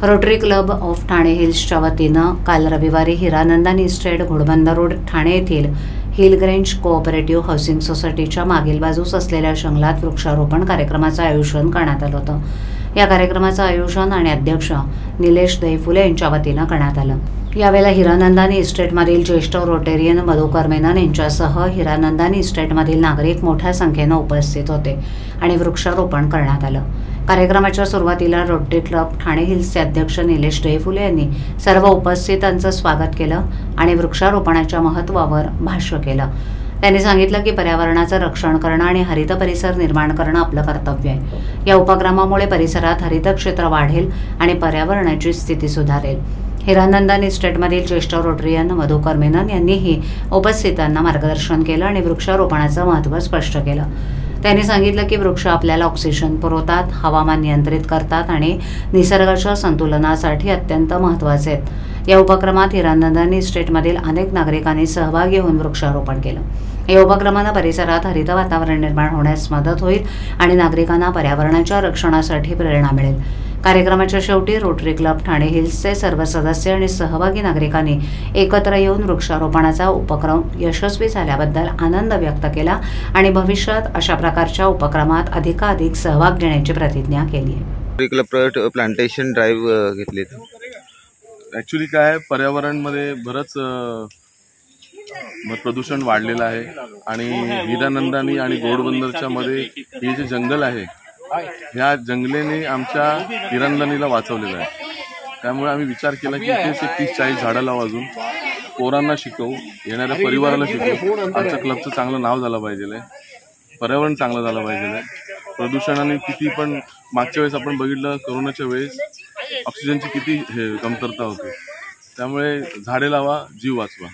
Rotary club of Thane हिल्सच्या वतीनं काल रविवारी हिरानंदानी इस्टेट घोडबंदर रोड ठाणे येथील हिलग्रेंज कोऑपरेटिव्ह हाऊसिंग सोसायटीच्या मागील बाजूस असलेल्या जंगलात वृक्षारोपण कार्यक्रमाचं आयोजन करण्यात आलं होतं। या कार्यक्रमाचं आयोजन आणि अध्यक्ष निलेश दैफुले यांच्या वतीनं करण्यात आलं। यावेळेला हिरानंदानी इस्टेटमधील ज्येष्ठ रोटेरियन मधुकर मेनन यांच्यासह हिरानंदानी इस्टेटमधील नागरिक मोठ्या संख्येनं उपस्थित होते आणि वृक्षारोपण करण्यात आलं। कार्यक्रमाच्या सुरुवातीला रोटरी क्लब ठाणे हिल्सचे अध्यक्ष निलेश दैफुले यांनी सर्व उपस्थितांचं स्वागत केलं आणि वृक्षारोपणाच्या महत्त्वावर भाष्य केलं। त्यांनी सांगितलं की पर्यावरणाचं रक्षण करणं आणि हरित परिसर निर्माण करणं आपलं कर्तव्य आहे। या उपक्रमामुळे परिसरात हरित क्षेत्र वाढेल आणि पर्यावरणाची स्थिती सुधारेल। हिरानंदानी इस्टेटमधील ज्येष्ठ रोटरियन मधुकर मेनन यांनीही उपस्थितांना मार्गदर्शन केलं आणि वृक्षारोपणाचं महत्त्व स्पष्ट केलं। त्यांनी सांगितलं की वृक्ष आपल्याला ऑक्सिजन पुरवतात, हवामान नियंत्रित करतात आणि निसर्गाच्या संतुलनासाठी अत्यंत महत्त्वाचे आहेत। या उपक्रमात हिरानंदानी इस्टेटमधील अनेक नागरिकांनी सहभागी होऊन वृक्षारोपण केलं। या उपक्रमानं परिसरात हरित वातावरण निर्माण होण्यास मदत होईल आणि नागरिकांना पर्यावरणाच्या रक्षणासाठी प्रेरणा मिळेल। कार्यक्रमाच्या शेवटी रोटरी क्लब ठाणे हिल्सचे सर्व सदस्य आणि सहभागी नागरिकांनी एकत्र येऊन वृक्षारोपणाचा उपक्रम यशस्वी झाल्याबद्दल आनंद व्यक्त केला आणि भविष्यात अशा प्रकारच्या उपक्रमात अधिकाधिक सहभाग घेण्याची प्रतिज्ञा केली आहे। क्लब प्लांटेशन ड्राईव्ह घेतली। ॲक्च्युली काय पर्यावरणमध्ये बरंच प्रदूषण वाढलेलं आहे आणि हिरानंदानी आणि घोडबंदरच्या मध्ये हे जे जंगल आहे ह्या जंगलेने आमच्या हिरानंदानीला वाचवलेलं आहे। त्यामुळे आम्ही विचार केला की इथेच 30-40 झाडं लावू, अजून पोरांना शिकवू, येणाऱ्या परिवाराला शिकवू। आमच्या क्लबचं चांगलं नाव झालं पाहिजे, पर्यावरण चांगलं झालं पाहिजे। प्रदूषणाने किती पण मागच्या वेळेस आपण बघितलं, कोरोनाच्या वेळेस ऑक्सिजनची किती कमतरता होती। त्यामुळे झाडे लावा, जीव वाचवा।